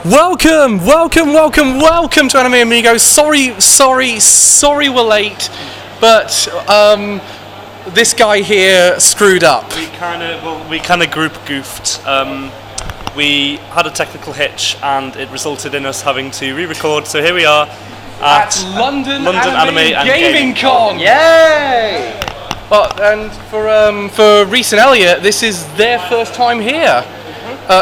Welcome to Anime Amigos. Sorry we're late, but this guy here screwed up. We kind of group goofed. We had a technical hitch, and it resulted in us having to re-record. So here we are at London Anime and Gaming Con. Yay! Well, and for Reece and Elliot, this is their first time here.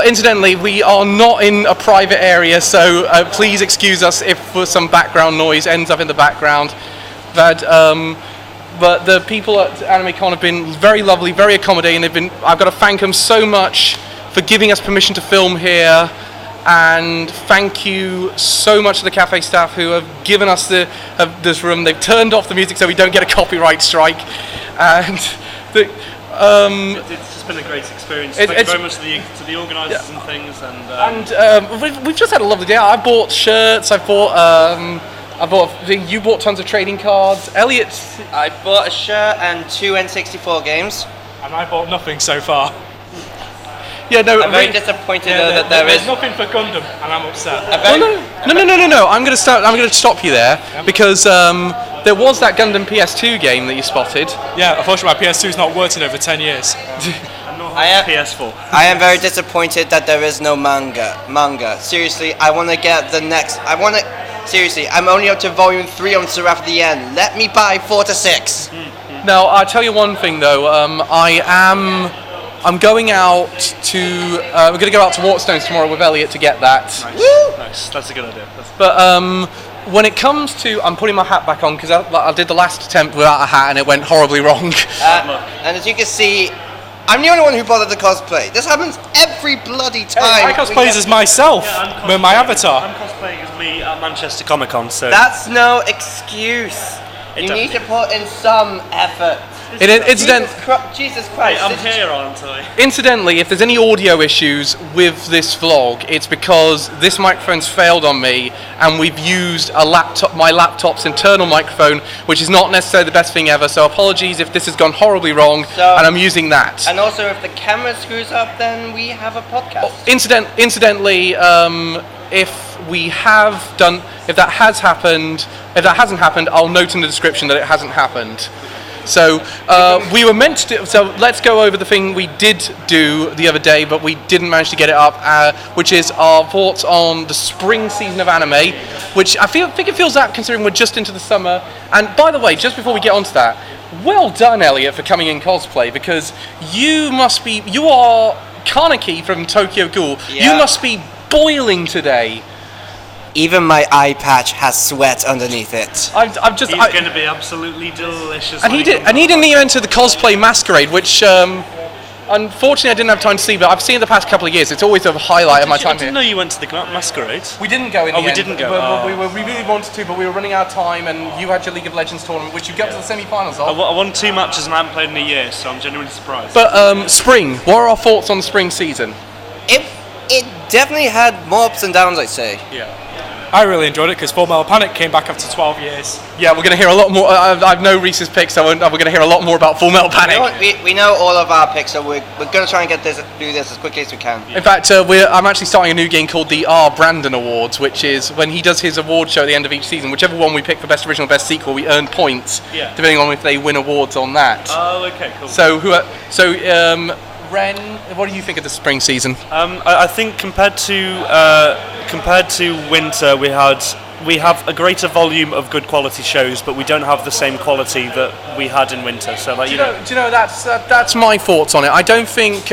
Incidentally, we are not in a private area, so please excuse us if some background noise ends up in the background. But the people at AnimeCon have been very lovely, very accommodating. I've got to thank them so much for giving us permission to film here, and thank you so much to the cafe staff who have given us this room. They've turned off the music so we don't get a copyright strike, and it's just been a great experience. Thank you very much to the organisers and things. And we've just had a lovely day. I bought shirts. You bought tons of trading cards. Elliot, I bought a shirt and 2 N64 games. And I bought nothing so far. I'm very disappointed that there's nothing for Gundam, and I'm upset. No. I'm going to stop you there because there was that Gundam PS2 game that you spotted. Yeah, unfortunately my PS2's not worked in over 10 years. PS4. I am very disappointed that there is no manga. Seriously, I want to get the next. Seriously, I'm only up to volume 3 on Seraph at the end. Let me buy 4 to 6. Now, I'll tell you one thing though. I'm going out to. We're going to go out to Waterstones tomorrow with Elliot to get that. Nice. That's a good idea. But when it comes to, I'm putting my hat back on because I did the last attempt without a hat and it went horribly wrong. And as you can see, I'm the only one who bothered to cosplay. This happens every bloody time. I cosplay as myself with my avatar. I'm cosplaying as me at Manchester Comic Con. So that's no excuse. You need to put in some effort. Jesus Christ. Hey, I'm here, aren't I? Incidentally, if there's any audio issues with this vlog, it's because this microphone's failed on me, and we've used my laptop's internal microphone, which is not necessarily the best thing ever. So apologies if this has gone horribly wrong, and I'm using that. And also, if the camera screws up, then we have a podcast. Incidentally, if that hasn't happened, I'll note in the description that it hasn't happened. So we were meant to. So let's go over the thing we did do the other day, but we didn't manage to get it up, which is our thoughts on the spring season of anime, which I think it feels that considering we're just into the summer. And by the way, just before we get onto that, well done, Elliot, for coming in cosplay, because you are Kaneki from Tokyo Ghoul. Yeah. You must be boiling today. Even my eye patch has sweat underneath it. He's going to be absolutely delicious. And he didn't even enter the cosplay masquerade, which unfortunately I didn't have time to see, but I've seen it the past couple of years. It's always a highlight of my time here. I didn't know you went to the masquerade. We didn't go in the end. We didn't go. We really wanted to, but we were running out of time, and you had your League of Legends tournament, which you got to the semi-finals of. I won 2 matches and I haven't played in a year, so I'm genuinely surprised. But spring, what are our thoughts on the spring season? It definitely had more ups and downs, I'd say. Yeah. I really enjoyed it because Full Metal Panic came back after 12 years. Yeah, we're going to hear a lot more. I've no Reese's picks, so we're going to hear a lot more about Full Metal Panic. We know all of our picks, so we're going to try and do this as quickly as we can. In fact, I'm actually starting a new game called the R. Brandon Awards, which is when he does his award show at the end of each season. Whichever one we pick for Best Original, Best Sequel, we earn points, depending on if they win awards on that. Oh, okay, cool. Ren, what do you think of the spring season? I think compared to winter, we have a greater volume of good quality shows, but we don't have the same quality that we had in winter. So, do you know that's my thoughts on it. I don't think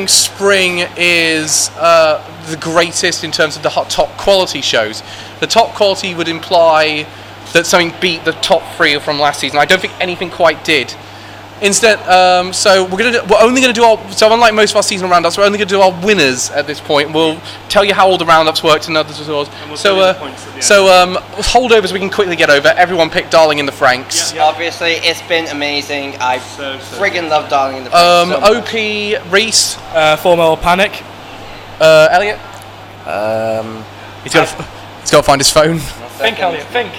spring is the greatest in terms of the top quality shows. The top quality would imply that something beat the top 3 from last season. I don't think anything quite did. Instead, so we're only going to do unlike most of our seasonal roundups, we're only going to do our winners at this point. We'll tell you how all the roundups worked and others as well. Holdovers we can quickly get over. Everyone picked Darling in the Franxx. Yeah. Obviously, it's been amazing. I friggin' love Darling in the Franxx. OP, Reece, Full Metal Panic. Elliot. He's got to find his phone. Think, Elliot. Think.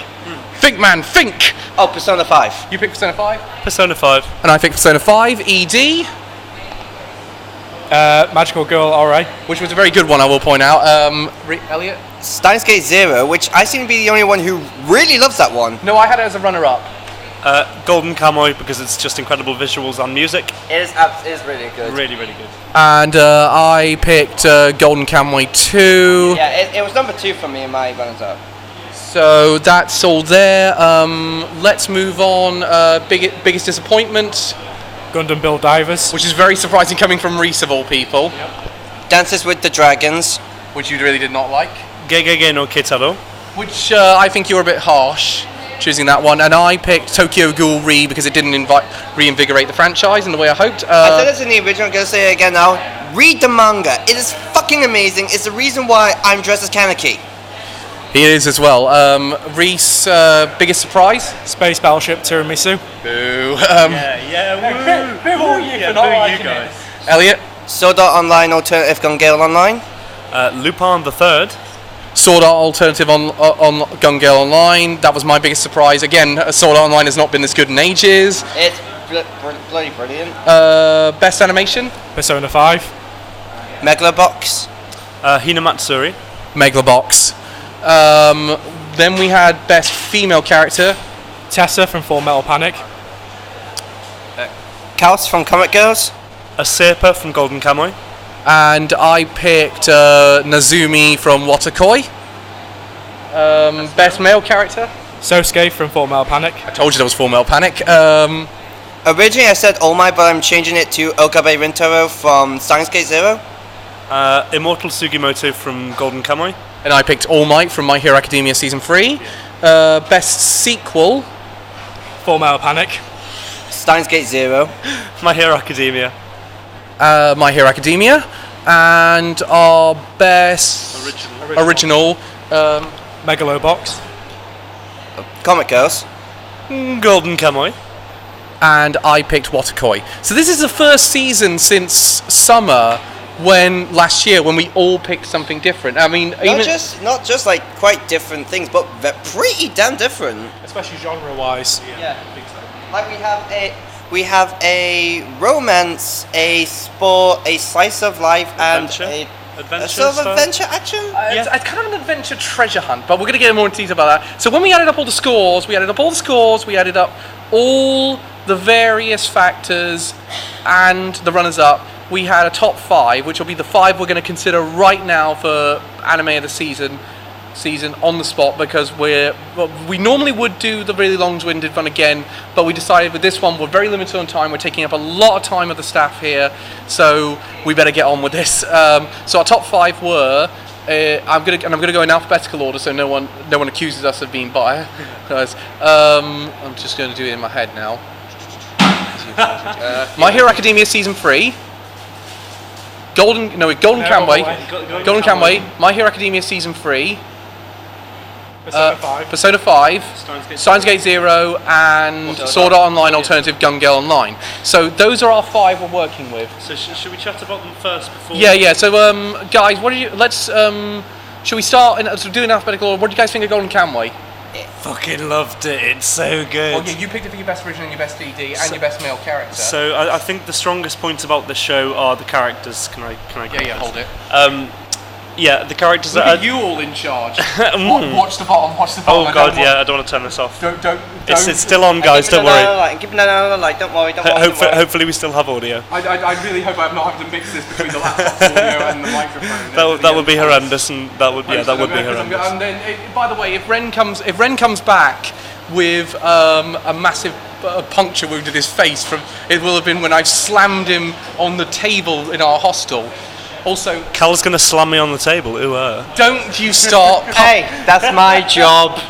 Think, man, think! Oh, Persona 5. You picked Persona 5? Persona 5. And I picked Persona 5. ED? Magical Girl Ori. which was a very good one, I will point out. Elliot? Steins Gate Zero, which I seem to be the only one who really loves that one. No, I had it as a runner-up. Golden Kamuy, because it's just incredible visuals and music. It is really good. Really, really good. And I picked Golden Kamuy 2. Yeah, it was number 2 for me in my runners-up. So that's all there. Let's move on. Biggest disappointment, Gundam Build Divers. which is very surprising coming from Reece of all people, Dances with the Dragons. which you really did not like. Gegege no Kitaro. Which I think you were a bit harsh choosing that one. And I picked Tokyo Ghoul Re because it didn't reinvigorate the franchise in the way I hoped. I said this in the original, I'm going to say it again now. Read the manga. It is fucking amazing. It's the reason why I'm dressed as Kaneki. He is as well. Reece, biggest surprise? Space Battleship Tiramisu. Boo. You guys. Elliot? Sword Art Online Alternative Gun Gale Online. Lupin the Third. Sword Art Alternative on Gun Gale Online. That was my biggest surprise. Again, Sword Art Online has not been this good in ages. It's bloody brilliant. Best animation? Persona 5. Megalobox. Hinamatsuri. Megalobox. Then we had best female character. Tessa from Full Metal Panic. Kaos from Comic Girls. Asepa from Golden Kamuy. And I picked Nazumi from Watakoi. Best male character? Sosuke from Full Metal Panic. I told you there was Full Metal Panic. Originally I said All Might, but I'm changing it to Okabe Rintaro from Steins Gate Zero. Immortal Sugimoto from Golden Kamuy. And I picked All Might from My Hero Academia Season 3. Best sequel? Full Metal Panic. Steins Gate Zero. My Hero Academia. My Hero Academia. And our best original Megalobox. Comic Girls. Golden Kamuy. and I picked Watakoi. So this is the first season since summer last year when we all picked something different. I mean, not just like quite different things, but pretty damn different. Especially genre-wise. Yeah. Like we have a romance, a sport, a slice of life, Adventure? and Adventure a sort of style? adventure action. It's kind of an adventure treasure hunt, but we're going to get more into detail about that. So when we added up all the scores, we added up all the various factors and the runners-up. We had a top 5, which will be the 5 we're going to consider right now for anime of the season on the spot, because we normally would do the really long-winded one again, but we decided with this one we're very limited on time. We're taking up a lot of time of the staff here, so we better get on with this. So our top 5 were. I'm gonna go in alphabetical order, so no one accuses us of being biased. I'm just going to do it in my head now. My Hero Academia Season 3. Golden Kamuy. My Hero Academia Season 3. Persona 5, Steins Gate Zero, and Sword Art Online Alternative Gun Gale Online. So those are our 5 we're working with. So should we chat about them first before? Yeah. So guys, should we start do an alphabetical order? What do you guys think of Golden Kamuy? Fucking loved it. It's so good. Well, yeah, you picked it for your best original, and your best DD, and your best male character. So I think the strongest points about the show are the characters. Can I? Yeah, hold it. Yeah, the characters Look are. at you all in charge. Watch the bottom. Oh god, yeah, I don't want to turn this off. Don't. It's still on, guys. Don't worry. Give it another light. Don't worry. Hopefully, we still have audio. I really hope I'm not having to mix this between the laptop audio and the microphone. That would be horrendous, and that would be horrendous. And then, by the way, if Ren comes back with a massive puncture wound in his face, it will have been when I've slammed him on the table in our hostel. Also, Cal's gonna slam me on the table. Don't you start. Hey, that's my job.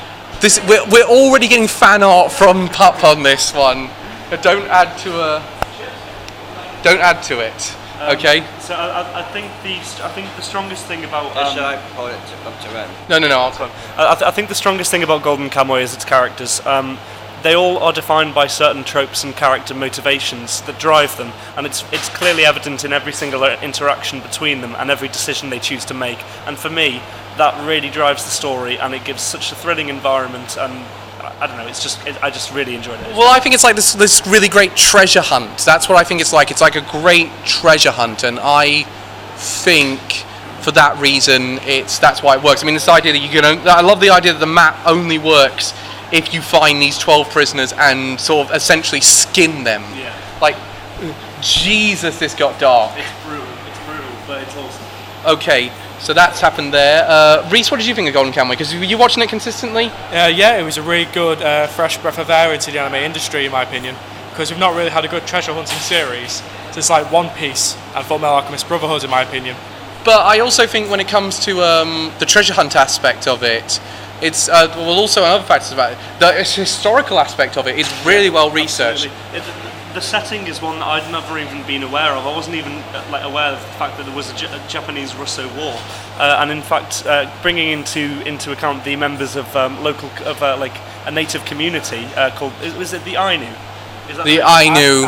We're already getting fan art from Pup on this one. Don't add to it. Okay. So I think the strongest thing about. Should I hold it up to Ren? No. I'll come. I think the strongest thing about Golden Kamuy is its characters. They all are defined by certain tropes and character motivations that drive them, and it's clearly evident in every single interaction between them and every decision they choose to make. And for me, that really drives the story, and it gives such a thrilling environment and I don't know. I just really enjoyed it. Well, I think it's like this really great treasure hunt. That's what I think it's like. It's like a great treasure hunt, and I think for that reason, that's why it works. I mean, this idea that I love the idea that the map only works if you find these 12 prisoners and sort of essentially skin them. Yeah. Like, Jesus, this got dark. It's brutal, but it's awesome. Okay, so that's happened there. Reece, what did you think of Golden Kamuy? Because were you watching it consistently? Yeah, it was a really good, fresh breath of air into the anime industry, in my opinion, because we've not really had a good treasure hunting series since like One Piece and Fullmetal Alchemist Brotherhood, in my opinion. But I also think when it comes to the treasure hunt aspect of it, it's also another factor about it. The historical aspect of it is really well researched. The setting is one that I'd never even been aware of. I wasn't even aware of the fact that there was a Japanese-Russo war, and in fact, bringing into account the members of a native community called was it the Ainu? Is that the Ainu.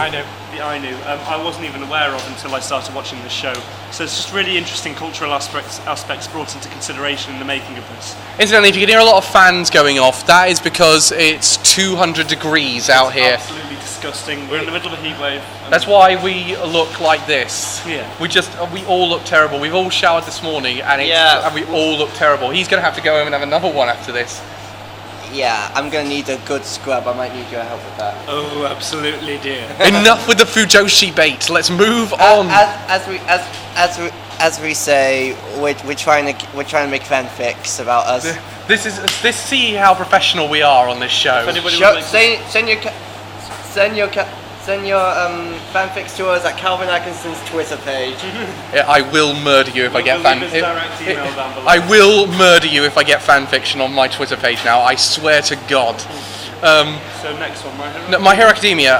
The Ainu. I wasn't even aware of until I started watching this show. So it's just really interesting cultural aspects brought into consideration in the making of this. Incidentally, if you can hear a lot of fans going off, that is because it's 200 degrees out here. Absolutely disgusting. We're in the middle of a heat wave. That's why we look like this. Yeah. We all look terrible. We've all showered this morning, and we all look terrible. He's going to have to go home and have another one after this. Yeah, I'm gonna need a good scrub. I might need your help with that. Oh, absolutely, dear. Enough with the Fujoshi bait. Let's move on. As we say, we're trying to make fanfics about us. This see how professional we are on this show. Send your fanfics to us at Calvin Atkinson's Twitter page. Yeah, I will murder you if I get fan. I will murder you if I get fan fiction on my Twitter page now. I swear to God. So next one, My Hero. My Hero Academia.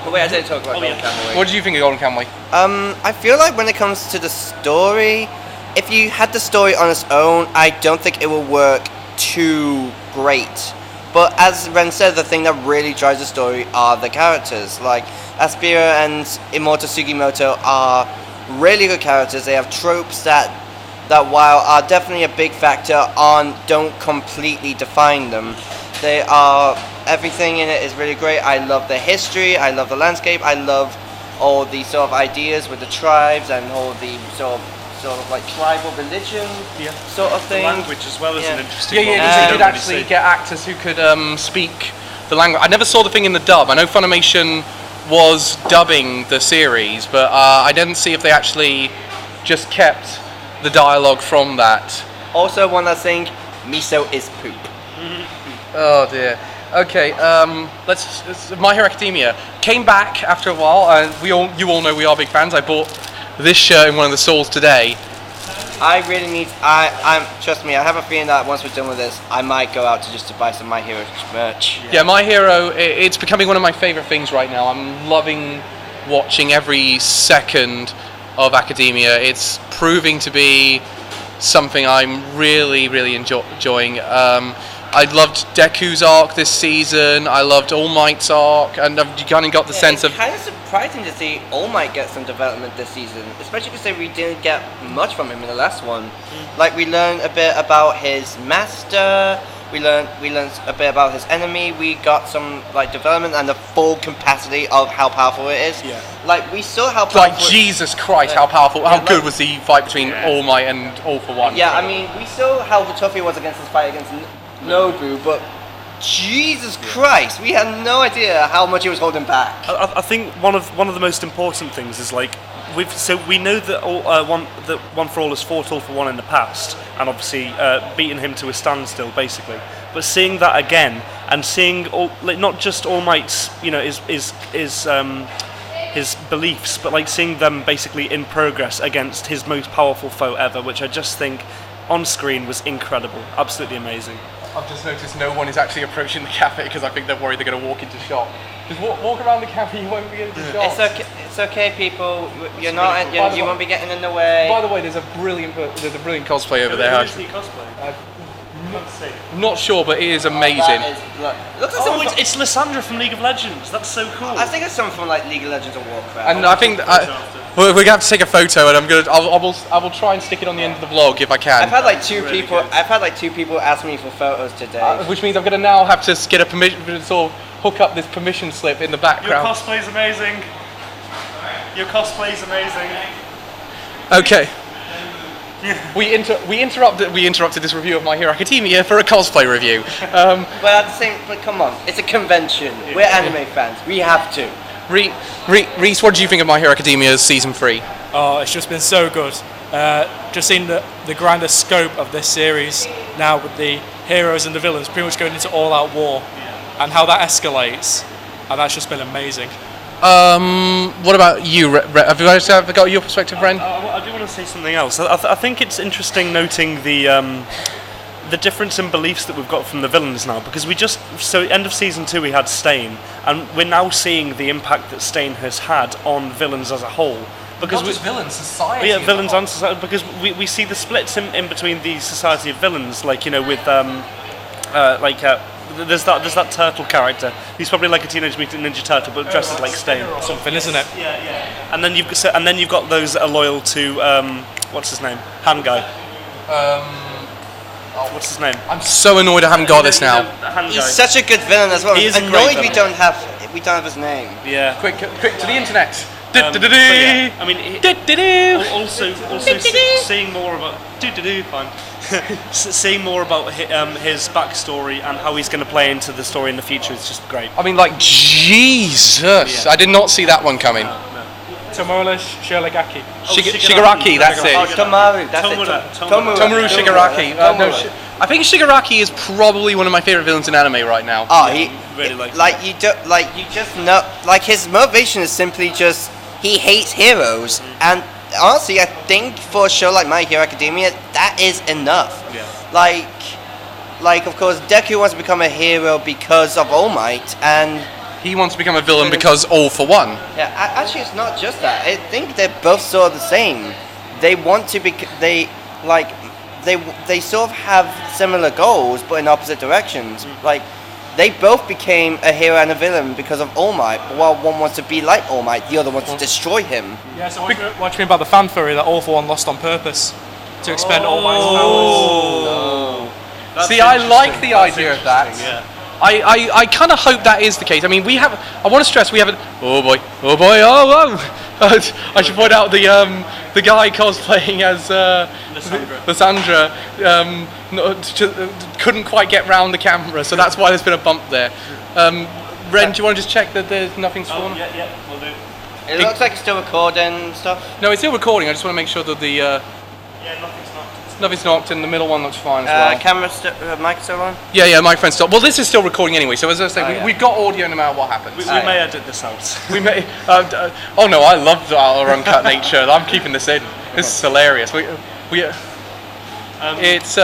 Wait, I didn't talk about Golden Kamuy. What did you think of Golden Kamuy? I feel like when it comes to the story, if you had the story on its own, I don't think it will work too great. But as Ren said, the thing that really drives the story are the characters. Like, Aspira and Immortal Sugimoto are really good characters. They have tropes that while are definitely a big factor don't completely define them. Everything in it is really great. I love the history, I love the landscape, I love all the sort of ideas with the tribes and all the sort of like tribal religion sort of thing. The language as well is an interesting one. Yeah, you could actually get actors who could speak the language. I never saw the thing in the dub. I know Funimation was dubbing the series, but I didn't see if they actually just kept the dialogue from that. Also, one last thing, miso is poop. Oh dear. Okay, let's My Hero Academia came back after a while, and you all know we are big fans. I bought this shirt in one of the stalls today. I really need. Trust me. I have a feeling that once we're done with this, I might go out to buy some My Hero merch. Yeah, My Hero. It's becoming one of my favorite things right now. I'm loving watching every second of Academia. It's proving to be something I'm really enjoying. I loved Deku's arc this season. I loved All Might's arc, and I've kind of got the sense of. It's kind of surprising to see All Might get some development this season, especially because we didn't get much from him in the last one. Like, we learned a bit about his master. We learned a bit about his enemy. We got some like development and the full capacity of how powerful it is. Yeah. Like, we saw how powerful. Like, Jesus Christ, how powerful, how good was the fight between All Might and All for One? Yeah, I mean, we saw how tough he was against his fight against Nobu, but Jesus Christ, we had no idea how much he was holding back. I think one of the most important things is like we know that One for All has fought All for One in the past, and obviously beaten him to a standstill basically. But seeing that again, and seeing not just All Might's his beliefs, but like seeing them basically in progress against his most powerful foe ever, which I just think on screen was incredible, absolutely amazing. I've just noticed no one is actually approaching the cafe because I think they're worried they're going to walk into shop. Just walk around the cafe, you won't be into shop. It's okay, people. You won't be getting in the way. By the way, there's a brilliant cosplay over there. Who's the cosplay? Not sure, but it is amazing. Looks like someone It's Lysandra from League of Legends. That's so cool. I think it's someone from like League of Legends or Warcraft. And I think we're gonna have to take a photo, and I will try and stick it on the end of the vlog if I can. I've had like two people ask me for photos today. Which means I'm gonna now have to get a permission, sort of hook up this permission slip in the Your background. cosplay's amazing. Your cosplay's amazing. Okay. We interrupted this review of My Hero Academia for a cosplay review. But come on, it's a convention. We're anime fans. We have to. Reece, what do you think of My Hero Academia's season 3? Oh, it's just been so good. Just seeing the grander scope of this series now with the heroes and the villains pretty much going into all-out war, and how that escalates, and that's just been amazing. What about you? Have you guys got your perspective, Ren? I do want to say something else. I think it's interesting noting the difference in beliefs that we've got from the villains now, because end of season 2 we had Stain, and we're now seeing the impact that Stain has had on villains as a whole. Because Not just villains, society. Yeah, villains and society, because we see the splits in between the society of villains, like, you know, with there's that turtle character. He's probably like a Teenage Mutant Ninja Turtle, but dresses like Stain. Something, isn't it? Yeah. And then you've got those that are loyal to what's his name? Hand guy. What's his name? I'm so annoyed I haven't got this now. Hand He's guy. such a good villain as well. He is a I'm great annoyed we don't have his name. Yeah. Quick to the internet. But yeah, I mean, also seeing more about seeing more about his backstory and how he's going to play into the story in the future is just great. I mean, like, Jesus! Yeah. I did not see that one coming. Tomola Shigaraki. Shigaraki, that's it. Oh, Tomaru, that's Tomoru Shigaraki. I think Shigaraki is probably one of my favorite villains in anime right now. Oh, he really like you just know, like, his motivation is simply just he hates heroes, and honestly, I think for a show like My Hero Academia, that is enough. Yeah. Like of course, Deku wants to become a hero because of All Might, and He wants to become a villain because All for One. yeah, actually, it's not just that. I think they're both sort of the same. They want to be, they sort of have similar goals, but in opposite directions. Like, they both became a hero and a villain because of All Might. While one wants to be like All Might, the other wants to destroy him. Yeah, so what do you mean about the fan theory that All for One lost on purpose to expend All Might's powers? See, I like the idea of that. Yeah. I kind of hope that is the case. I mean, I want to stress we haven't. Oh boy! I should point out the guy cosplaying as Lysandra couldn't quite get round the camera, so that's why there's been a bump there. Ren, do you want to just check that there's nothing sworn? Yeah, we'll do. It looks like it's still recording and stuff. No, it's still recording. I just want to make sure that Yeah, nothing's knocked, and the middle one looks fine as well. Camera, mic still on? Yeah, microphone's still. Well, this is still recording anyway. So as I say, we've got audio no matter what happens. We may edit this out. We may. Oh no, I love our uncut nature. I'm keeping this in. This is hilarious. It's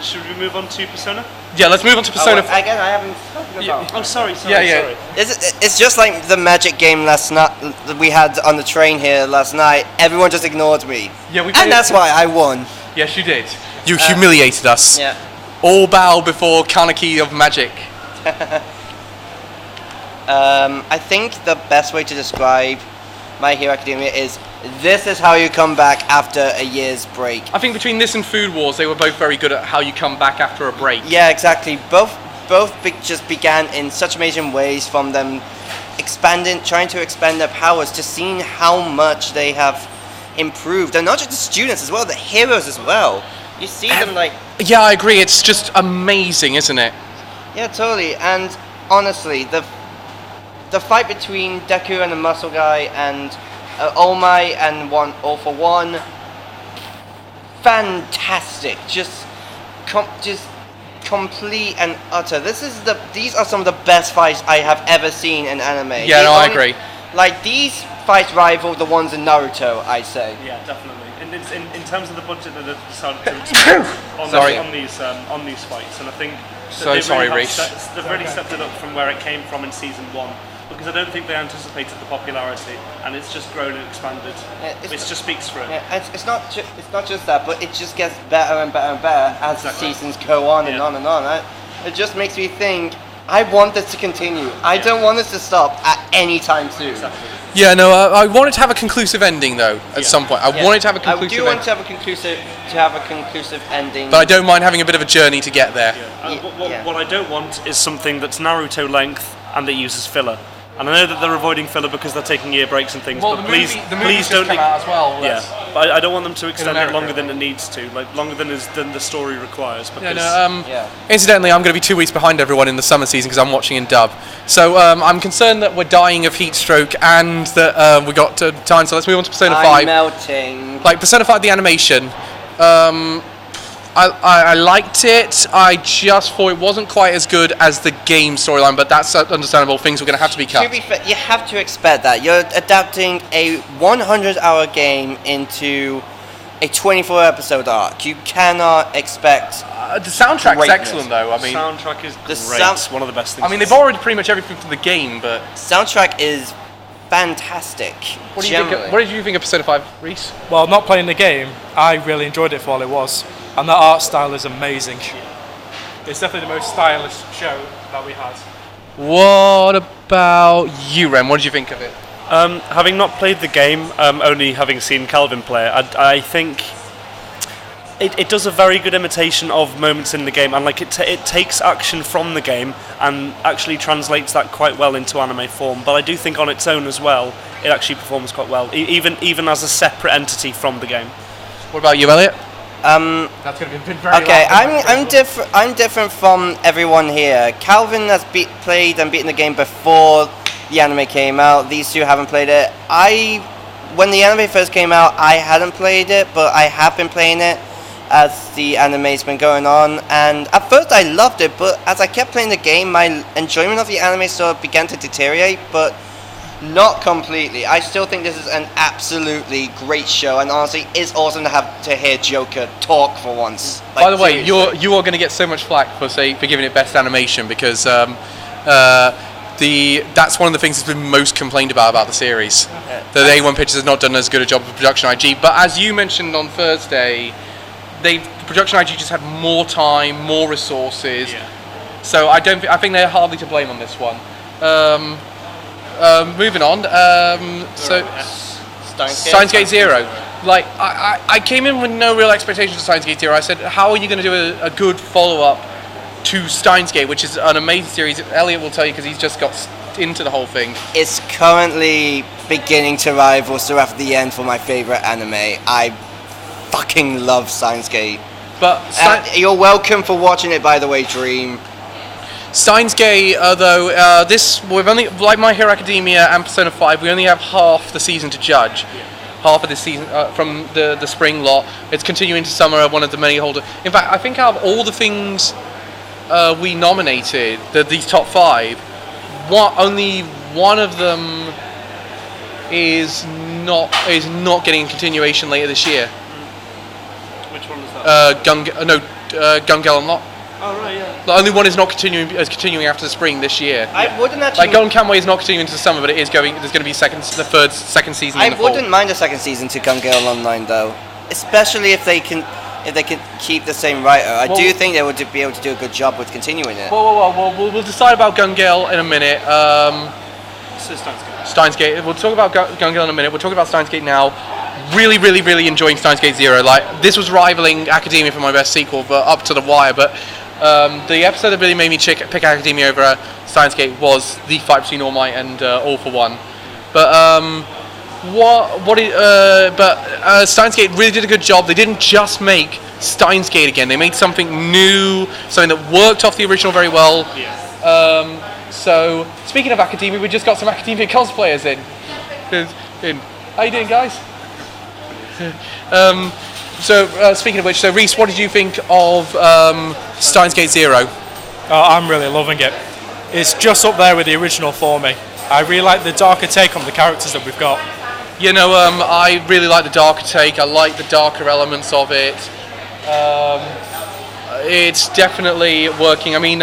Should we move on to Persona? Yeah, let's move on to Persona. Again, I haven't spoken about. Oh, sorry. Yeah. It's just like the magic game last night that we had on the train here last night. Everyone just ignored me. Yeah, and that's why I won. Yes, you did. You humiliated us. Yeah. All bow before Kaneki of Magic. I think the best way to describe My Hero Academia is this is how you come back after a year's break. I think between this and Food Wars, they were both very good at how you come back after a break. Yeah, exactly. Both just began in such amazing ways, from them trying to expand their powers, to seeing how much they have improved. And not just the students as well, the heroes as well. You see them like... Yeah, I agree. It's just amazing, isn't it? Yeah, totally. And honestly, the fight between Deku and the muscle guy and All Might and All for One, fantastic. Just complete and utter. These are some of the best fights I have ever seen in anime. Yeah, I agree. Like, these fights rival the ones in Naruto, I'd say. Yeah, definitely. And it's in terms of the budget that they've decided to expend on these fights, and I think Reece. they've really stepped it up from where it came from in season 1. because I don't think they anticipated the popularity, and it's just grown and expanded. It just speaks for it. Yeah, it's not just that, but it just gets better and better and better as the seasons go on and on and on. It just makes me think, I want this to continue. I don't want this to stop at any time soon. Exactly. Yeah, no, I wanted to have a conclusive ending though. At some point, I wanted to have a conclusive. I do want to have a conclusive ending. But I don't mind having a bit of a journey to get there. What I don't want is something that's Naruto length and that uses filler. And I know that they're avoiding filler because they're taking year breaks and things. Well, but the please don't come out as well. Yeah, but I don't want them to extend it America. longer than it needs to, like longer than the story requires. Because Incidentally, I'm going to be 2 weeks behind everyone in the summer season because I'm watching in dub. So I'm concerned that we're dying of heat stroke and that we got time. So let's move on to Persona 5. I'm melting. Like Persona 5, the animation. I liked it. I just thought it wasn't quite as good as the game storyline, but that's understandable. Things were going to have to be cut. To be fair, you have to expect that. You're adapting a 100-hour game into a 24-episode arc. You cannot expect. The soundtrack's greatness. Excellent, though. I mean, soundtrack is The great. One of the best things. I mean, they borrowed pretty much everything from the game, but Soundtrack is fantastic. what did you think of Persona 5, Reece? Well, not playing the game, I really enjoyed it for all it was. And the art style is amazing. It's definitely the most stylish show that we had. What about you, Ren? What did you think of it? Having not played the game, only having seen Calvin play it, I think it does a very good imitation of moments in the game, and like it takes action from the game and actually translates that quite well into anime form. But I do think on its own as well, it actually performs quite well, even as a separate entity from the game. What about you, Elliot? That's going to be very Okay, I'm different from everyone here. Calvin has played and beaten the game before the anime came out. These two haven't played it. When the anime first came out, I hadn't played it, but I have been playing it as the anime's been going on. And at first I loved it, but as I kept playing the game, my enjoyment of the anime sort of began to deteriorate, but not completely. I still think this is an absolutely great show, and honestly, it's awesome to hear Joker talk for once. Like, By the way, seriously. you are going to get so much flack for giving it best animation because that's one of the things that's been most complained about the series. The A1 Pictures has not done as good a job of production IG, but as you mentioned on Thursday, the production IG just had more time, more resources. Yeah. So I think they're hardly to blame on this one. Moving on, Steins Gate Zero. Like, I came in with no real expectations of Steins Gate Zero. I said, how are you going to do a good follow-up to Steins Gate, which is an amazing series? Elliot will tell you because he's just got into the whole thing. It's currently beginning to rival Seraph the End for my favorite anime. I fucking love Steins Gate. But You're welcome for watching it, by the way, Dream. Steins Gate, though, we've only, like My Hero Academia and Persona 5, we only have half the season to judge. Half of this season from the spring lot. It's continuing to summer, one of the many holders. In fact, I think out of all the things we nominated, these top 5, only one of them is not getting a continuation later this year. Which one was that? Gun Gale Unlocked. Oh right, yeah. The only one is not continuing after the spring this year. I wouldn't actually. Like Gun Camway is not continuing into the summer, but it is going. There's going to be second season. I in the fall. wouldn't mind a second season to Gun Gale Online though, especially if they can keep the same writer. I do think they would be able to do a good job with continuing it. We'll decide about Gun Gale in a minute. So Steins Gate. We'll talk about Gun Gale in a minute. We'll talk about Steins Gate now. Really, really, really enjoying Steins Gate Zero. Like, this was rivaling Academia for my best sequel, but up to the wire. But the episode that really made me pick Academia over Steins Gate was the fight between All Might and All for One. But Steins Gate really did a good job. They didn't just make Steins Gate again. They made something new, something that worked off the original very well. Yeah. So speaking of Academia, we just got some Academia cosplayers in. How you doing, guys? Speaking of which, Reece, what did you think of Steins Gate Zero? Oh, I'm really loving it. It's just up there with the original for me. I really like the darker take on the characters that we've got. You know, I really like the darker take. I like the darker elements of it. It's definitely working. I mean,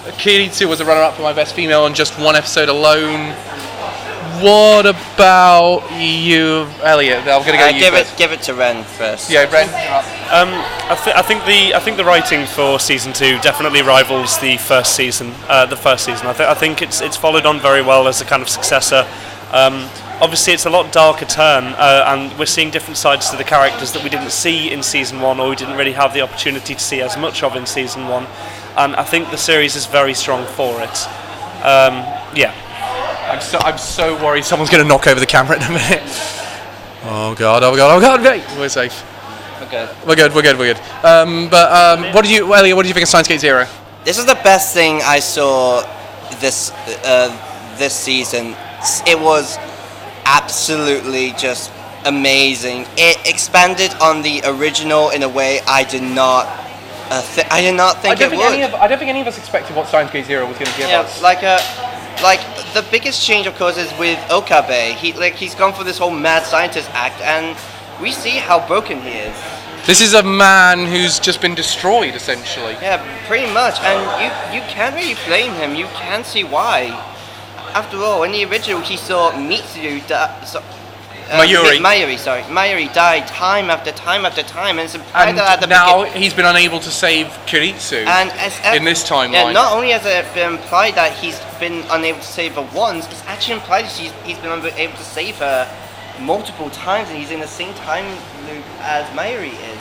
Kiritsu was a runner-up for my best female on just one episode alone. What about you, Elliot? I'm going to go you first. Give it to Ren first. Yeah, Ren. I think the writing for season 2 definitely rivals the first season. I think it's followed on very well as a kind of successor. Obviously, it's a lot darker turn, and we're seeing different sides to the characters that we didn't see in season 1, or we didn't really have the opportunity to see as much of in season 1. And I think the series is very strong for it. Yeah. I'm so worried someone's going to knock over the camera in a minute. Oh god! Wait, we're safe. We're good. What did you, Elliot? What did you think of Steins Gate Zero? This is the best thing I saw this season. It was absolutely just amazing. It expanded on the original in a way I did not think it would. I don't think any of us expected what Steins Gate Zero was going to give us. Like the biggest change, of course, is with Okabe. He's gone for this whole mad scientist act, and we see how broken he is. This is a man who's just been destroyed, essentially. Yeah, pretty much, and you can't really blame him. You can see why. After all, in the original, he saw Mayuri died time after time after time, and it's implied that now he's been unable to save Kiritsu in this timeline. Yeah, not only has it been implied that he's been unable to save her once, it's actually implied that he's been able to save her multiple times, and he's in the same time loop as Mayuri is.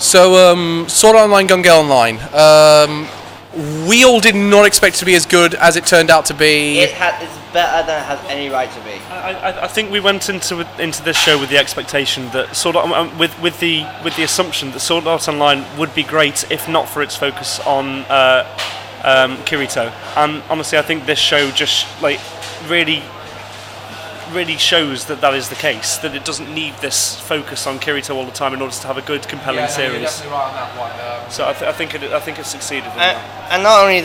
So, Sword Art Online, Gun Gale Online. We all did not expect it to be as good as it turned out to be. It's better than it has any right to be. I think we went into this show with the expectation that Sword Art, with the assumption that Sword Art Online would be great if not for its focus on Kirito. And honestly, I think this show just really shows that is the case. That it doesn't need this focus on Kirito all the time in order to have a good, compelling series. You're definitely right on that one. So I think it succeeded. In that. And not only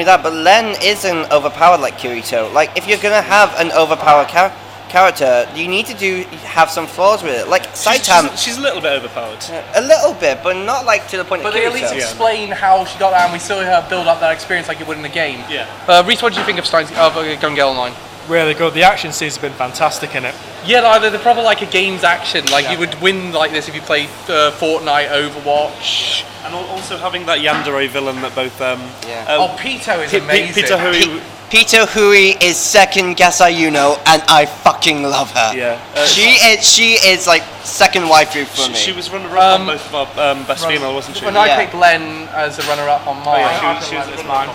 that, but Len isn't overpowered like Kirito. Like, if you're gonna have an overpowered character, you need to have some flaws with it. Like Saitama, she's a little bit overpowered. A little bit, but not like to the point. But they at least explain how she got that, and we saw her build up that experience like you would in the game. Yeah. Reece, what did you think of Gun Gale Online? Really good. The action scenes have been fantastic in it. Yeah, they're probably like a game's action. Like you would win like this if you played Fortnite, Overwatch. And also having that yandere villain that both... Pito is amazing. Pito Hui is second Gasayuno, and I fucking love her. Yeah. She is like second waifu for me. She was runner-up on both of our best female, wasn't she? When I picked Len as a runner-up on mine. She was mine.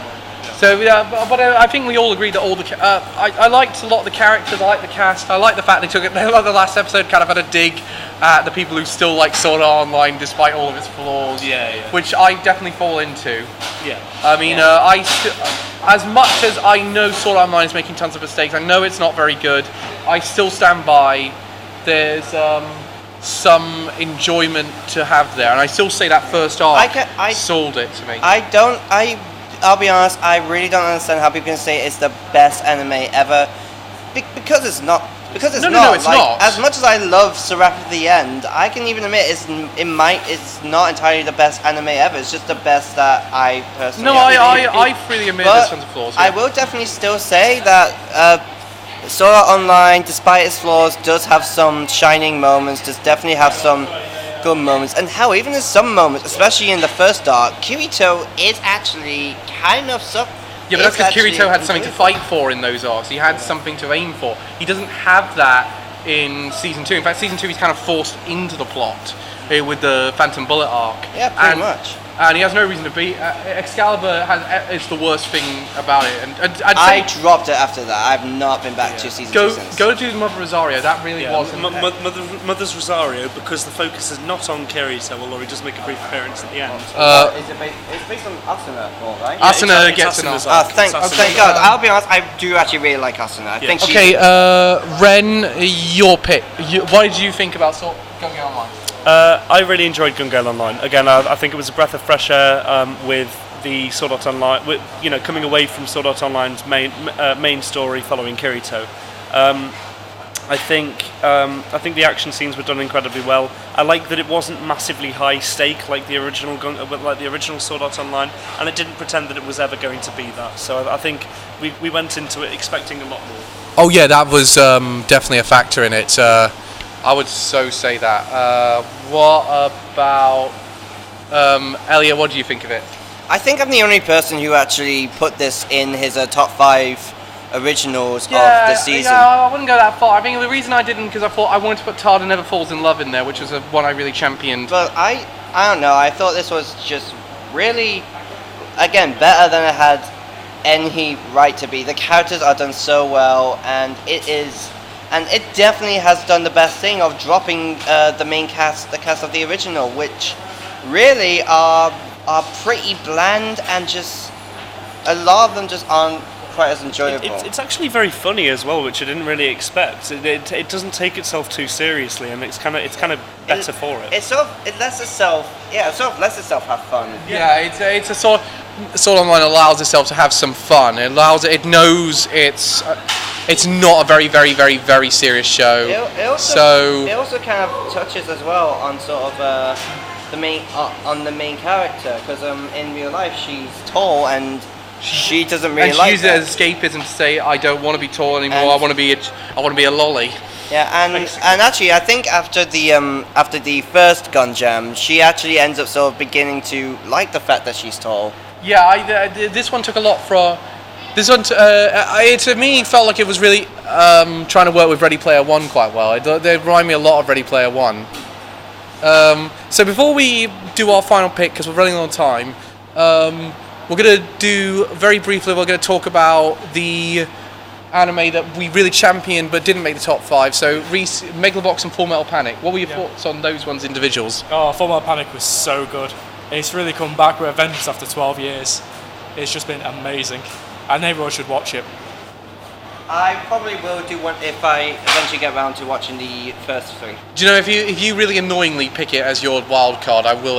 So, but I think we all agree that all the... I liked a lot of the characters, I liked the cast, I liked the fact they took it... Like the last episode kind of had a dig at the people who still like Sword Art Online despite all of its flaws. Yeah. Which I definitely fall into. Yeah. I mean, as much as I know Sword Art Online is making tons of mistakes, I know it's not very good, I still stand by there's some enjoyment to have there. And I still say that first arc sold it to me. I'll be honest, I really don't understand how people can say it's the best anime ever, because it's not. Because it's not. It's not. As much as I love Seraph at the End, I can even admit it's not entirely the best anime ever. It's just the best that I personally. No, I freely admit there's tons of flaws. Yeah. I will definitely still say that Sword Art Online, despite its flaws, does have some shining moments. Does definitely have some good moments, and hell, even in some moments, especially in the first arc, Kirito is actually kind of Yeah, but that's because Kirito had something to fight for in those arcs. He had something to aim for. He doesn't have that in Season 2. In fact, Season 2 he's kind of forced into the plot with the Phantom Bullet arc. Yeah, pretty much. And he has no reason to be. Excalibur is the worst thing about it. And I dropped it after that. I've not been back to Season 2 since. Go to Mother Rosario. That really wasn't... Mother's Rosario, because the focus is not on Kirito, although he does make a brief appearance at the end. It's based on Asuna, right? Asuna gets an arc. Thank God. I'll be honest, I do actually really like Asuna. I think Ren, your pick. What did you think about Gun Gale Online? I really enjoyed Gun Gale Online. Again, I think it was a breath of fresh air with the Sword Art Online, coming away from Sword Art Online's main story following Kirito. I think the action scenes were done incredibly well. I like that it wasn't massively high stake like the original Sword Art Online, and it didn't pretend that it was ever going to be that. So I think we went into it expecting a lot more. Oh yeah, that was definitely a factor in it. I would so say that. What about Elliot? What do you think of it? I think I'm the only person who actually put this in his top 5 originals of the season. Yeah, I wouldn't go that far. I think the reason I didn't because I thought I wanted to put Tada Never Falls in Love in there, which was one I really championed. But I don't know. I thought this was just really, again, better than it had any right to be. The characters are done so well, and it definitely has done the best thing of dropping the cast of the original, which really are pretty bland, and just a lot of them just aren't quite as enjoyable. It's actually very funny as well, which I didn't really expect. It doesn't take itself too seriously, and it's kind of better for it. It lets itself have fun. Yeah, it's a sort of line allows itself to have some fun. It knows it's not a very, very, very, very serious show. It also kind of touches as well on sort of the main character, because in real life she's tall and she doesn't really like that. And she uses it as escapism to say, I don't want to be tall anymore. I want to be a lolly. Yeah, and actually, I think after the first Gun Jam, she actually ends up sort of beginning to like the fact that she's tall. Yeah, this one took a lot from. This one, to me, felt like it was really trying to work with Ready Player One quite well. They remind me a lot of Ready Player One. So before we do our final pick, because we're running on time, we're going to do, very briefly, we're going to talk about the anime that we really championed but didn't make the top 5. So Reece, Megalobox and Full Metal Panic. What were your thoughts on those ones individuals? Oh, Full Metal Panic was so good. It's really come back with a vengeance after 12 years. It's just been amazing. And everyone should watch it. I probably will do one if I eventually get around to watching the first 3. Do you know, if you really annoyingly pick it as your wild card, we will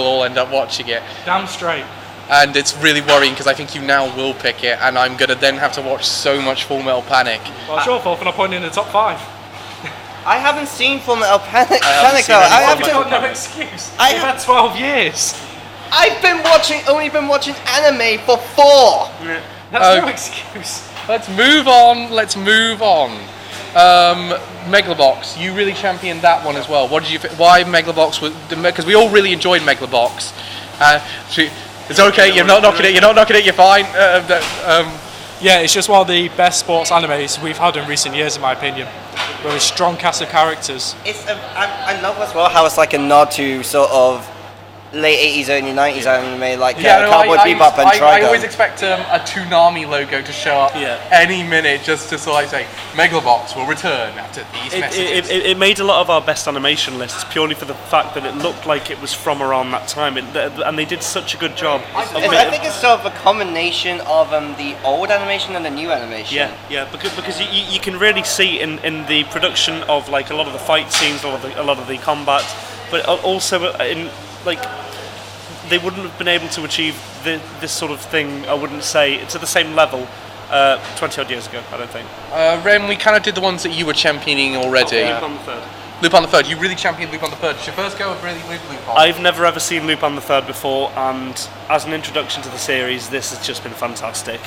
all end up watching it. Damn straight. And it's really worrying because I think you now will pick it, and I'm gonna then have to watch so much Full Metal Panic. Well, it's your fault for not putting it in the top 5. I haven't seen Full Metal Panic. I've got no excuse. I've had 12 years. I've only been watching anime for 4. That's no excuse. Let's move on. Megalobox, you really championed that one as well. What did you? Why Megalobox? Because we all really enjoyed Megalobox. It's okay. You're not knocking it. You're fine. Yeah, it's just one of the best sports animes we've had in recent years, in my opinion. With a strong cast of characters. I love as well how it's like a nod to sort of late 80s, early 90s anime, like Cowboy Bebop and Trigun. I always expect a Toonami logo to show up any minute, just to sort of say, Megalobox will return after these messages. It made a lot of our best animation lists purely for the fact that it looked like it was from around that time, and they did such a good job. I think it's sort of a combination of the old animation and the new animation. Yeah, because you can really see in the production of like a lot of the fight scenes, a lot of the combat, but also in like they wouldn't have been able to achieve this sort of thing, I wouldn't say, to the same level 20 odd years ago, I don't think. Ren, we kind of did the ones that you were championing already. Lupin the Third. Lupin the Third, you really championed Lupin the Third. Did your first go really with Lupin? I've never ever seen Lupin the Third before, and as an introduction to the series, this has just been fantastic.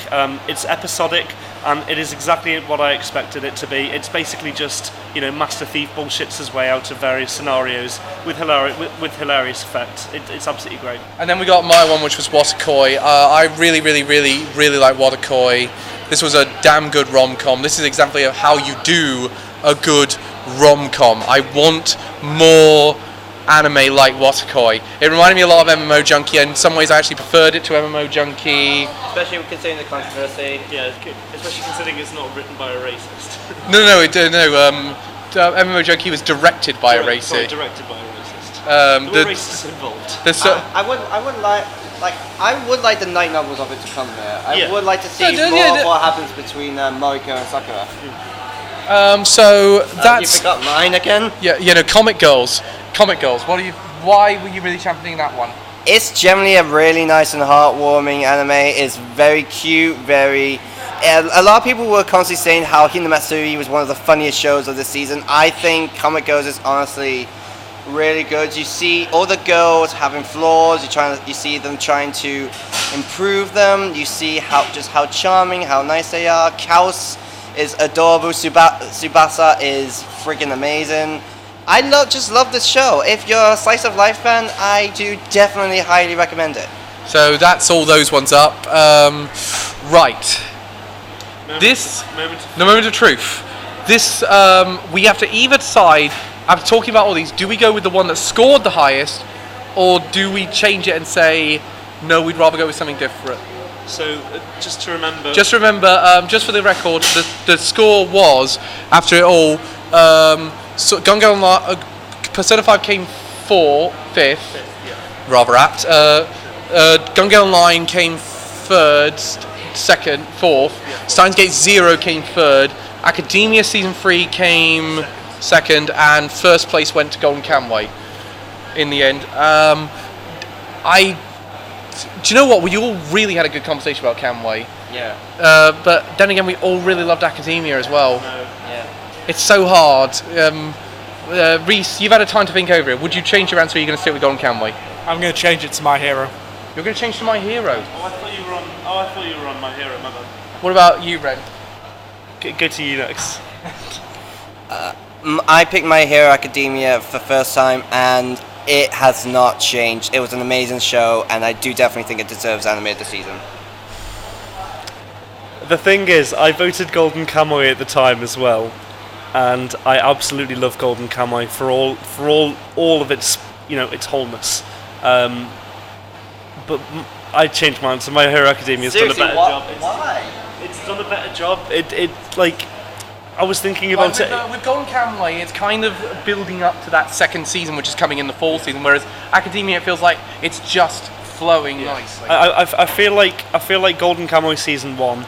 It's episodic, and it is exactly what I expected it to be. It's basically just, Master Thief bullshits his way out of various scenarios with hilarious effect. It's absolutely great. And then we got my one, which was Watakoi. I really, really, really, really like Watakoi. This was a damn good rom-com. This is exactly how you do a good rom-com. I want more anime like Watakoi. It reminded me a lot of MMO Junkie, and in some ways I actually preferred it to MMO Junkie. Especially considering the controversy. Yeah, especially considering it's not written by a racist. No. MMO Junkie was directed by a racist. Sorry, directed by a racist. There were racists involved. I would like the night novels of it to come there. I would like to see more of what happens between Mariko and Sakura. So that's. You forgot mine again? Yeah, Comic Girls. Why were you really championing that one? It's generally a really nice and heartwarming anime. It's very cute, very A lot of people were constantly saying how Hinamatsuri was one of the funniest shows of the season. I think Amigos is honestly really good. You see all the girls having flaws. You see them trying to improve them. You see how charming, how nice they are. Kaos is adorable. Tsubasa is freaking amazing. I just love this show. If you're a slice of life fan, I do definitely highly recommend it. So that's all those ones up. Right. The moment of truth. This we have to either decide. After talking about all these, do we go with the one that scored the highest, or do we change it and say no? We'd rather go with something different. So just to remember, just for the record, the score was after it all. So Gunga Online, Persona 5 came fifth, rather apt. Gunga Online came third, second, fourth. Steins Gate 0 came third. Academia Season 3 came second, and first place went to Golden Kamuy in the end. Do you know what? We all really had a good conversation about Kamuy. Yeah. But then again, we all really loved Academia as well. Yeah. It's so hard. Reece, you've had a time to think over it. Would you change your answer, or are you going to stick with Golden Kamuy? I'm going to change it to My Hero. You're going to change to My Hero? I thought you were on My Hero, my bad. What about you, Ren? Go to you next. I picked My Hero Academia for the first time, and it has not changed. It was an amazing show, and I do definitely think it deserves anime of the season. The thing is, I voted Golden Kamuy at the time as well, and I absolutely love Golden Kamuy for all of its its wholeness. But I changed my answer. My Hero Academia has done a better job. Why? It's done a better job. I was thinking about it. With Golden Kamuy, it's kind of building up to that second season, which is coming in the fall season. Whereas Academia, it feels like it's just flowing nicely. I feel like Golden Kamuy season 1,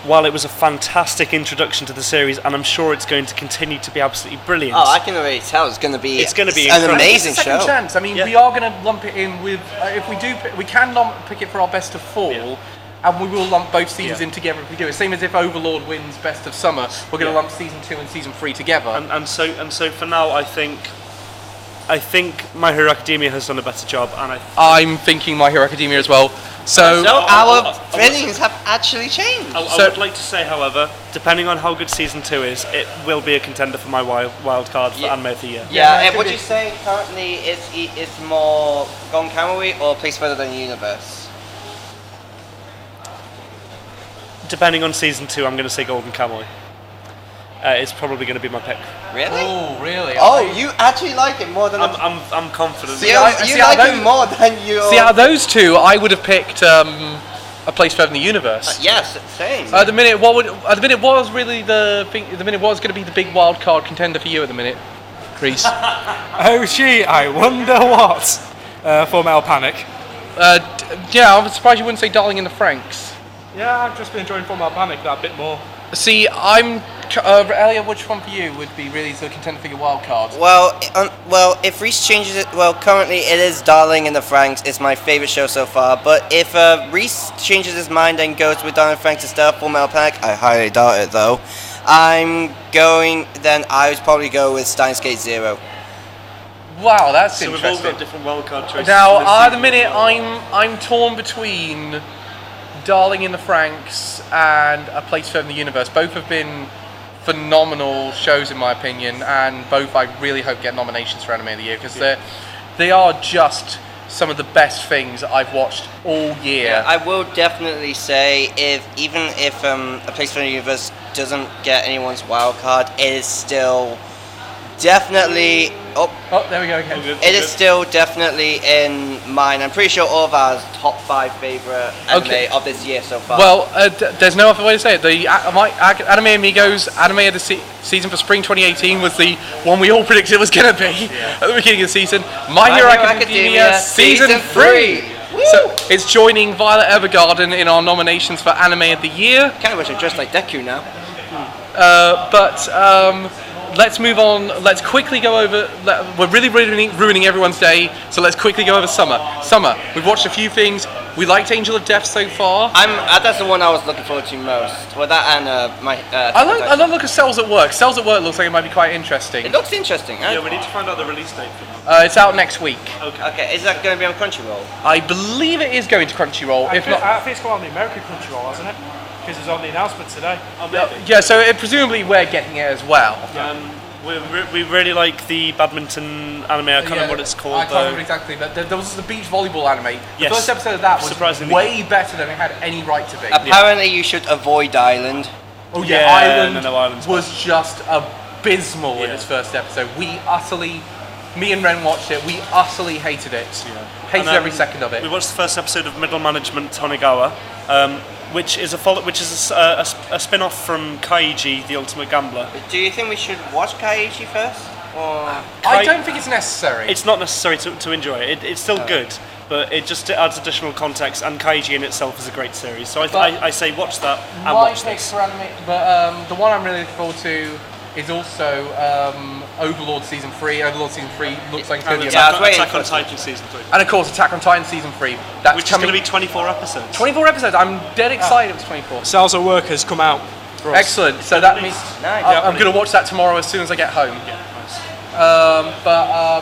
while it was a fantastic introduction to the series, and I'm sure it's going to continue to be absolutely brilliant. Oh, I can already tell it's going to be. It's going to be an incredible. amazing it's a second show. chance. I mean, we are going to lump it in with. If we do, we can pick it for our best of fall. And we will lump both seasons in together if we do it. Same as if Overlord wins Best of Summer, we're going to lump season 2 and season 3 together. And so for now, I think My Hero Academia has done a better job, and I'm thinking My Hero Academia as well. So our feelings have actually changed. I would like to say, however, depending on how good season 2 is, it will be a contender for my wild card for Anime of the Year. Yeah, would you say currently it's more Golden Kamuy or Place Further Than the Universe? Depending on season 2, I'm going to say Golden Kamuy. It's probably going to be my pick. Really? Oh, really? Oh, you actually like it more than I'm confident. you like it more than you. See, out of those two, I would have picked A Place Further in the Universe. Yes, same. At the minute, what was really the thing? At the minute, what was going to be the big wild card contender for you at the minute, Reece? Oh, gee, I wonder what. For Metal Panic. Yeah, I'm surprised you wouldn't say Darling in the Franxx. Yeah, I've just been enjoying Full Metal Panic that bit more. See, I'm Elliot. Which one for you would be really the contender for your wild card? Well, if Reece changes it, currently it is Darling in the Franxx. It's my favorite show so far. But if Reece changes his mind and goes with Darling in the Franxx instead of Full Metal Panic, I highly doubt it though. Then I would probably go with Steins Gate 0. Wow, that's so interesting. we've all got different wildcard choices. Now, at the minute, I'm torn between Darling in the Franxx and A Place Further in the Universe. Both have been phenomenal shows in my opinion, and both I really hope get nominations for Anime of the Year because they are just some of the best things I've watched all year. Yeah, I will definitely say even if A Place Further in the Universe doesn't get anyone's wild card, it is still definitely. Oh, there we go again. It is still definitely in mine. I'm pretty sure all of our top 5 favorite anime of this year so far. Well, there's no other way to say it. The Anime Amigos Anime of the season for spring 2018 was the one we all predicted it was going to be at the beginning of the season. My Hero Academia season 3. So it's joining Violet Evergarden in our nominations for Anime of the Year. Kind of wish I dressed like Deku now. Let's move on. Let's quickly go over. We're really ruining everyone's day, so let's quickly go over summer. Summer. We've watched a few things. We liked Angel of Death so far. That's the one I was looking forward to most. Well, that and I love look at Cells at Work. Cells at Work looks like it might be quite interesting. It looks interesting. Yeah, we need to find out the release date for that. It's out next week. Okay, is that going to be on Crunchyroll? I believe it is going to Crunchyroll. If not, I think it's going on the American Crunchyroll, hasn't it? Because it's on the announcement today. yeah. So presumably we're getting it as well. We really like the badminton anime. I can't remember what it's called. I can't remember exactly, but there was the beach volleyball anime. The Yes. first episode of that was Surprisingly way better than it had any right to be. Apparently, you should avoid Island. Oh yeah, Yeah, Island was just abysmal in its first episode. Me and Ren watched it. We utterly hated it. Hated every second of it. We watched the first episode of Middle Management Tonigawa, which is a spin-off from Kaiji, the Ultimate Gambler. Do you think we should watch Kaiichi first? Or I don't think it's necessary. It's not necessary to enjoy it. It's still good, but it adds additional context. And Kaiji in itself is a great series. So I say watch that and my watch pick this. for anime, but the one I'm really looking forward to is also Overlord Season 3. Overlord Season 3 looks like it's going to be Attack on Titan Season 3. And of course Attack on Titan Season 3. That's Which is coming. going to be 24 episodes. 24 episodes. I'm dead excited it was 24. Cells at Work has come out. for us. Excellent. So that means Nice. I'm going to watch that tomorrow as soon as I get home.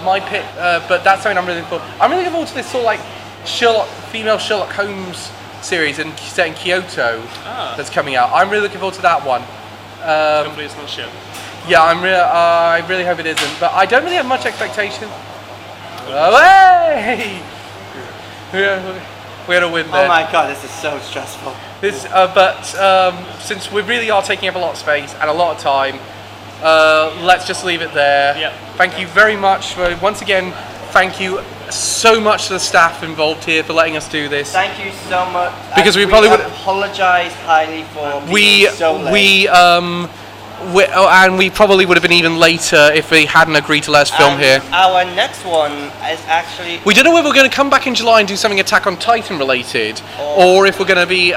My pick, but that's something I'm really looking forward. I'm really looking forward to this sort of like female Sherlock Holmes series set in Kyoto that's coming out. I'm really looking forward to that one. Hopefully it's not shit. Yeah, I really hope it isn't, but I don't really have much expectation. Hey! We had a win there. oh my god, this is so stressful. Since we really are taking up a lot of space and a lot of time, let's just leave it there. Yep. Thank you very much once again. Thank you so much to the staff involved here for letting us do this. Thank you so much. Because we probably would apologize highly for being so late. And we probably would have been even later if they hadn't agreed to let us film here. Our next one is actually... We don't know whether we're going to come back in July and do something Attack on Titan related, or if we're going to be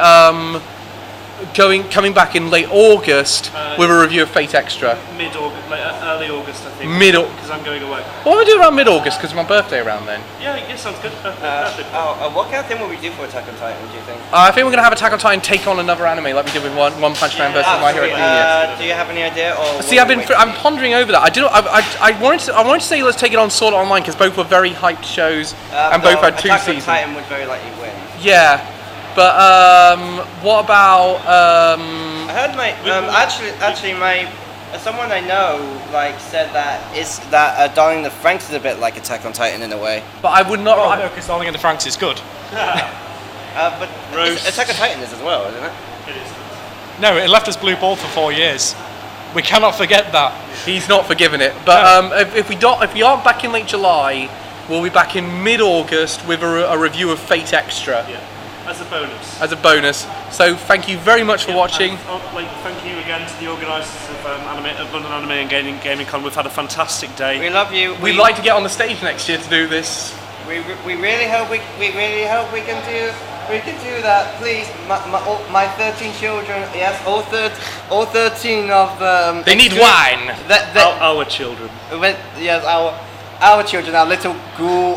coming back in late August with a review of Fate Extra. Mid-August, early August, I think. Because I'm going away. What will we do around mid-August? Because it's my birthday around then. Yeah, sounds good. what kind of thing will we do for Attack on Titan, do you think? I think we're going to have Attack on Titan take on another anime like we did with One Punch Man versus My Hero Academia. Do you have any idea? Or See, I'm pondering over that. I wanted to say let's take it on Sword Art Online because both were very hyped shows and both had 2 Attack seasons. on Titan would very likely win. Yeah, but what about? I heard my someone I know said that Darling in the Franxx is a bit like Attack on Titan in a way. But I would not. Well, no, because Darling in the Franxx is good. But Attack on Titan is as well, isn't it? It is. No, it left us blue ball for 4 years. We cannot forget that. He's not forgiven it. But if we aren't back in late July, we'll be back in mid-August with a review of Fate Extra. Yeah, as a bonus. So thank you very much for watching. Thank you again to the organisers of London Anime and Gaming Con. We've had a fantastic day. We love you. We'd like to get on the stage next year to do this. We really hope we can do that. Please, my 13 children. Yes, all 13 of them. They need wine. Our children. Yes, our children are little ghoul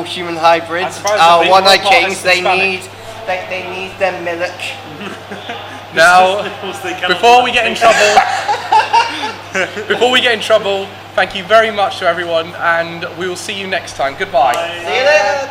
human hybrids. surprised that One-eyed one part kings. is They Hispanic. need their milk. Now, before we get in trouble, thank you very much to everyone, and we will see you next time. Goodbye. See you later.